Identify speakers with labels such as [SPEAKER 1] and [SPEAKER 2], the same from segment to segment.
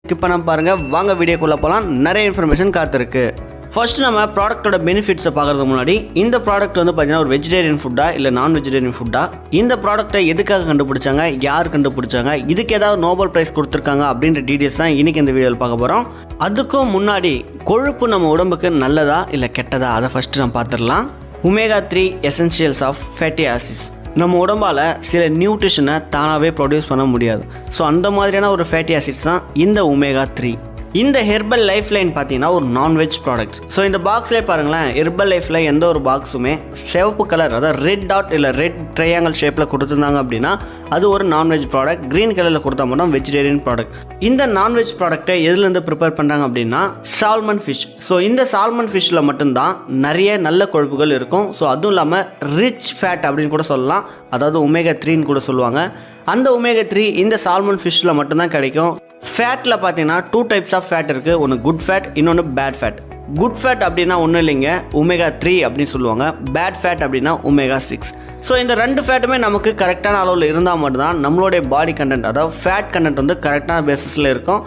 [SPEAKER 1] Skip பண்ணாம பாருங்க. வாங்க வீடியோக்குள்ள போலாம். நிறைய இன்ஃபர்மேஷன் காத்திருக்கு. ஃபர்ஸ்ட் நம்ம ப்ராடக்ட்டோட பெனிஃபிட்ஸை பார்க்கறதுக்கு முன்னாடி இந்த ப்ராடக்ட் வந்து பார்த்தீங்கன்னா ஒரு வெஜிடேரியன் ஃபுட்டா இல்லை நான் வெஜிடேரியன் ஃபுட்டா, இந்த ப்ராடக்ட்டை எதுக்காக கண்டுபிடிச்சாங்க, யார் கண்டுபிடிச்சாங்க, இதுக்கு ஏதாவது நோபல் ப்ரைஸ் கொடுத்துருக்காங்க அப்படின்ற டீட்டெயில்ஸ் தான் இன்றைக்கி இந்த வீடியோவில் பார்க்க போகிறோம். அதுக்கும் முன்னாடி கொழுப்பு நம்ம உடம்புக்கு நல்லதா இல்லை கெட்டதா அதை ஃபஸ்ட்டு நம்ம பார்த்துடலாம். Omega 3 essentials of fatty acids. நம்ம உடம்பால் சில நியூட்ரிஷனை தானாகவே ப்ரொடியூஸ் பண்ண முடியாது. ஸோ அந்த மாதிரியான ஒரு ஃபேட்டி ஆசிட்ஸ் தான் இந்த ஒமேகா 3. இந்த ஹெர்பல் லைஃப் லைன் பார்த்தீங்கன்னா ஒரு நான்வெஜ் ப்ராடக்ட். ஸோ இந்த பாக்ஸ்லேயே பாருங்களேன், ஹெர்பல் லைஃப்பில் எந்த ஒரு பாக்ஸுமே சிவப்பு கலர், அதாவது ரெட் டாட் இல்லை ரெட் ட்ரையாங்கல் ஷேப்பில் கொடுத்துருந்தாங்க அப்படின்னா அது ஒரு நான்வெஜ் ப்ராடக்ட். க்ரீன் கலரில் கொடுத்தா மட்டும் வெஜிடேரியன் ப்ராடக்ட். இந்த நான்வெஜ் ப்ராடக்ட்டை எதுலேருந்து ப்ரிப்பேர் பண்ணுறாங்க அப்படின்னா சால்மன் ஃபிஷ். ஸோ இந்த சால்மன் ஃபிஷ்ஷில் மட்டும்தான் நிறைய நல்ல கொழுப்புகள் இருக்கும். ஸோ அதுவும் இல்லாமல் ரிச் ஃபேட் அப்படின்னு கூட சொல்லலாம், அதாவது ஒமேகா 3ன்னு கூட சொல்லுவாங்க. அந்த ஒமேகா 3 இந்த சால்மன் ஃபிஷ்ஷில் மட்டும்தான் கிடைக்கும். ஃபேட்டில் பார்த்தீங்கன்னா 2 டைப்ஸ் ஆஃப் ஃபேட் இருக்குது. ஒன்று குட் ஃபேட், இன்னொன்று பேட் ஃபேட். குட் ஃபேட் அப்படின்னா ஒன்றும் இல்லைங்க, ஒமேகா 3 அப்படின்னு சொல்லுவாங்க. பேட் ஃபேட் அப்படின்னா ஒமேகா 6. ஸோ இந்த ரெண்டு ஃபேட்டுமே நமக்கு கரெக்டான அளவில் இருந்தால் மட்டும்தான் நம்மளுடைய பாடி கண்டென்ட், அதாவது ஃபேட் கண்டென்ட் வந்து கரெக்டான பேசிஸில் இருக்கும்.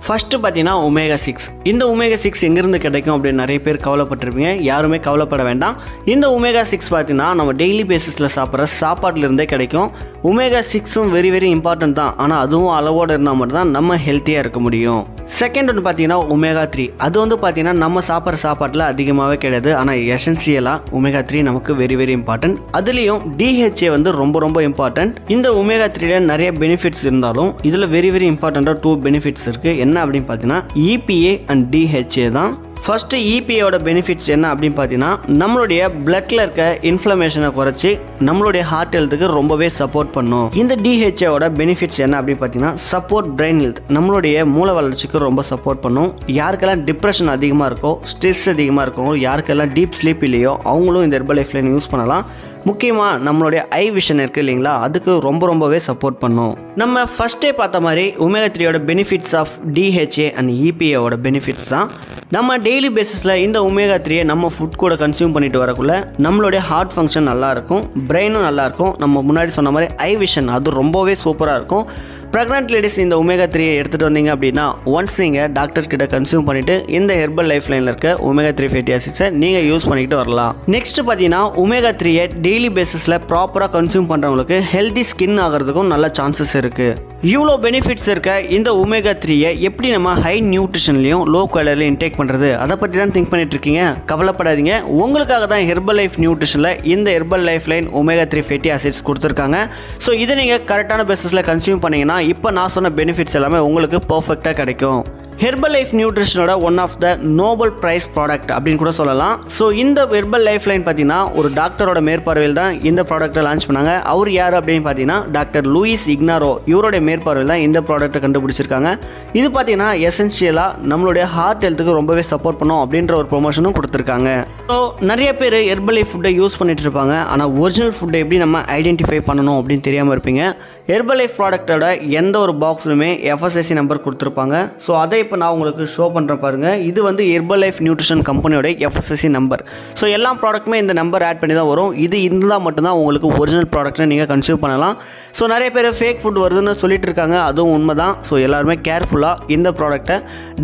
[SPEAKER 1] ஃபஸ்ட்டு பார்த்தீங்கன்னா ஒமேகா 6. இந்த ஒமேகா 6 எங்கேருந்து கிடைக்கும் அப்படின்னு நிறைய பேர் கவலைப்பட்டிருப்பீங்க. யாருமே கவலைப்பட வேண்டாம். இந்த ஒமேகா 6 பார்த்தீங்கன்னா நம்ம டெய்லி பேசிஸில் சாப்பிட்ற சாப்பாட்டிலிருந்தே கிடைக்கும். ஒமேகா 6ம் வெரி இம்பார்ட்டன்ட் தான், ஆனால் அதுவும் அளவோடு இருந்தால் மட்டும்தான் நம்ம ஹெல்த்தியாக இருக்க முடியும். செகண்ட் ஒன்று பார்த்தீங்கன்னா ஒமேகா 3. அது வந்து பார்த்தீங்கன்னா நம்ம சாப்பிட்ற சாப்பாட்டில் அதிகமாகவே கிடையாது, ஆனால் எசென்சியலாக ஒமேகா 3 நமக்கு வெரி இம்பார்ட்டன்ட். அதுலேயும் DHA வந்து ரொம்ப இம்பார்ட்டன்ட். இந்த ஒமேகா 3ல நிறைய பெனிஃபிட்ஸ் இருந்தாலும் இதில் வெரி இம்பார்ட்டண்ட்டாக 2 பெனிஃபிட்ஸ் இருக்குது. என்ன அப்படின்னு பார்த்தீங்கன்னா EPA அண்ட் DHA தான். ஃபர்ஸ்ட் EPAவோட பெனிஃபிட்ஸ் என்ன அப்படின்னு பார்த்தீங்கன்னா நம்மளுடைய பிளட்ல இருக்க இன்ஃப்ளமேஷனை குறைச்சி நம்மளுடைய ஹார்ட் ஹெல்த்துக்கு ரொம்பவே சப்போர்ட் பண்ணும். இந்த DHAவோட பெனிஃபிட்ஸ் என்ன அப்படின்னு பார்த்தீங்கன்னா சப்போர்ட் பிரெயின் ஹெல்த், நம்மளுடைய மூளை வளர்ச்சிக்கு ரொம்ப சப்போர்ட் பண்ணும். யாருக்கெல்லாம் டிப்ரெஷன் அதிகமாக இருக்கோ, ஸ்ட்ரெஸ் அதிகமாக இருக்கோ, யாருக்கெல்லாம் டீப் ஸ்லீப் இல்லையோ அவங்களும் இந்த ஹெர்பல் லைஃப் லைன் யூஸ் பண்ணலாம். முக்கியமாக நம்மளுடைய ஐ விஷன் இருக்குது இல்லைங்களா, அதுக்கு ரொம்பவே சப்போர்ட் பண்ணும். நம்ம ஃபஸ்ட்டே பார்த்த மாதிரி ஒமேகா 3யோட பெனிஃபிட்ஸ் ஆஃப் DHA அண்ட் EPAவோட பெனிஃபிட்ஸ் தான். நம்ம டெய்லி பேசிஸில் இந்த ஒமேகா 3யை நம்ம ஃபுட் கூட கன்சியூம் பண்ணிட்டு வரக்குள்ள நம்மளுடைய ஹார்ட் ஃபங்க்ஷன் நல்லாயிருக்கும், பிரெயினும் நல்லாயிருக்கும். நம்ம முன்னாடி சொன்ன மாதிரி ஐ விஷன் அது ரொம்பவே சூப்பராக இருக்கும். ப்ரெக்னென்ட் லேடிஸ் இந்த ஒமேகா 3யை எடுத்துகிட்டு வந்தீங்க அப்படின்னா ஒன்ஸ் நீங்கள் டாக்டர் கிட்ட கன்சியூம் பண்ணிவிட்டு இந்த ஹெர்பல் லைஃப் லைனில் இருக்க ஒமேகா 3 ஃபேட்டி ஆசிட்ஸை நீங்கள் யூஸ் பண்ணிக்கிட்டு வரலாம். நெக்ஸ்ட் பார்த்தீங்கன்னா ஒமேகா 3யை டெய்லி பேசிஸில் ப்ராப்பராக கன்சியூம் பண்ணுறவங்களுக்கு ஹெல்தி ஸ்கின் ஆகிறதுக்கும் நல்ல சான்சஸ் இருக்குது. இவ்வளோ பெனிஃபிட்ஸ் இருக்க இந்த ஒமேகா 3யை எப்படி நம்ம ஹை நியூட்ரிஷன்லையும் லோ கலர்லையும் இன்டேக் பண்ணுறது, அதை பற்றி தான் திங்க் பண்ணிட்டு இருக்கீங்க. கவலைப்படாதீங்க, உங்களுக்காக தான் ஹெர்பல் லைஃப் நியூட்ரிஷனில் இந்த herbal life line omega 3 fatty acids கொடுத்துருக்காங்க. ஸோ இதை நீங்கள் கரெக்டான பேசிஸில் கன்சியூம் பண்ணிங்கன்னா இப்போ நான் சொன்ன பெனிஃபிட்ஸ் எல்லாமே உங்களுக்கு பர்ஃபெக்டாக கிடைக்கும். ஹெர்பல் லைஃப் நியூட்ரிஷனோட one of the Nobel prize product அப்படின்னு கூட சொல்லலாம். ஸோ இந்த ஹெர்பல் லைஃப் லைன் பார்த்தீங்கன்னா ஒரு டாக்டரோட மேற்பார்வையில் தான் இந்த ப்ராடக்ட்டை லான்ச் பண்ணாங்க. அவர் யார் அப்படின்னு பார்த்தீங்கன்னா டாக்டர் லூயிஸ் இக்னாரோ. இவருடைய மேற்பார்வையில் தான் இந்த ப்ராடக்ட்டை கண்டுபிடிச்சிருக்காங்க. இது பார்த்தீங்கன்னா எசென்ஷியலாக நம்மளுடைய ஹார்ட் ஹெல்த்துக்கு ரொம்பவே சப்போர்ட் பண்ணும் அப்படின்ற ஒரு ப்ரொமோஷனும் கொடுத்துருக்காங்க. ஸோ நிறைய பேர் ஹெர்பல் லைஃப் ஃபுட்டை யூஸ் பண்ணிட்டு இருப்பாங்க, ஆனால் ஒரிஜினல் ஃபுட்டை எப்படி நம்ம ஐடென்டிஃபை பண்ணணும் அப்படின்னு தெரியாமல் இருப்பீங்க. ஹெர்பல் லைஃப் ப்ராடக்ட்டோட எந்த ஒரு பாக்ஸ்லுமே FSSAI நம்பர் கொடுத்துருப்பாங்க. ஸோ அதை இப்போ நான் உங்களுக்கு ஷோ பண்ணுறேன் பாருங்கள். இது வந்து ஹெர்பல் லைஃப் நியூட்ரிஷன் கம்பெனியோட FSSAI நம்பர். ஸோ எல்லா ப்ராடக்ட்டுமே இந்த நம்பர் ஆட் பண்ணி தான் வரும். இது இருந்தால் மட்டும்தான் உங்களுக்கு ஒரிஜினல் ப்ராடக்ட்டை நீங்கள் கன்சியூம் பண்ணலாம். ஸோ நிறைய பேர் ஃபேக் ஃபுட் வருதுன்னு சொல்லிட்டு இருக்காங்க, அதுவும் உண்மை தான். ஸோ எல்லாருமே கேர்ஃபுல்லாக இந்த ப்ராடக்ட்டை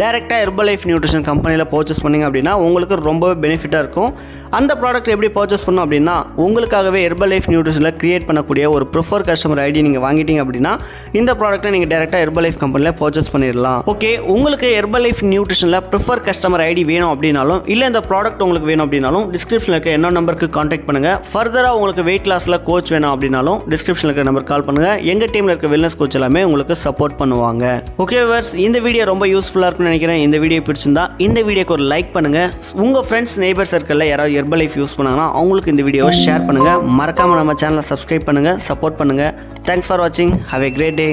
[SPEAKER 1] டேரெக்டாக ஹெர்பல் லைஃப் நியூட்ரிஷன் கம்பெனியில் பர்ச்சேஸ் பண்ணிங்க அப்படின்னா உங்களுக்கு ரொம்பவே பெனிஃபிட்டாக இருக்கும். அந்த ப்ராடக்ட் எப்படி பர்ச்சேஸ் பண்ணணும் அப்படின்னா உங்களுக்காகவே ஹெர்பல் லைஃப் நியூட்ரிஷனில் கிரியேட் பண்ணக்கூடிய ஒரு ப்ரிஃபர் கஸ்டமர் ஐடி நீங்கள் வாங்கிட்டீங்க அப்படின்னா இந்த ப்ராடக்ட்டை நீங்கள் டேரெக்டாக ஹெர்பல் லைஃப் கம்பெனியில் பர்ச்சேஸ் பண்ணிடலாம். ஓகே, உங்களுக்கு ஹெர்பல் லைஃப் நியூட்ரிஷனில் ப்ரிஃபர் கஸ்டமர் ஐடி வேணும் அப்படின்னாலும் இல்லை இந்த ப்ராடக்ட் உங்களுக்கு வேணும் அப்படின்னாலும் டிஸ்கிரிப்ஷனில் இருக்க என்ன நம்பருக்கு கான்டாக்ட் பண்ணுங்கள். ஃபர்தராக உங்களுக்கு வெயிட் லாஸில் கோச் வேணும் அப்படின்னாலும் டிஸ்கிரிப்ஷனில் இருக்க நம்பர் கால் பண்ணுங்கள். எங்கள் டீமில் இருக்க வெல்னஸ் கோச் எல்லாமே உங்களுக்கு சப்போர்ட் பண்ணுவாங்க. ஓகே வியூவர்ஸ், இந்த வீடியோ ரொம்ப யூஸ்ஃபுல்லாக இருக்கும்னு நினைக்கிறேன். இந்த வீடியோ பிடிச்சிருந்தா இந்த வீடியோக்கு ஒரு லைக் பண்ணுங்கள். உங்கள் ஃப்ரெண்ட்ஸ் நெய்பர் சர்க்கிளில் யாராவது ஹெர்பல் லைஃப் யூஸ் பண்ணாங்கன்னா அவங்களுக்கு இந்த வீடியோவை ஷேர் பண்ணுங்கள். மறக்காமல் நம்ம சேனலை சப்ஸ்கிரைப் பண்ணுங்கள், சப்போர்ட் பண்ணுங்கள். தேங்க்ஸ் ஃபார் வாட்சிங். Have a great day.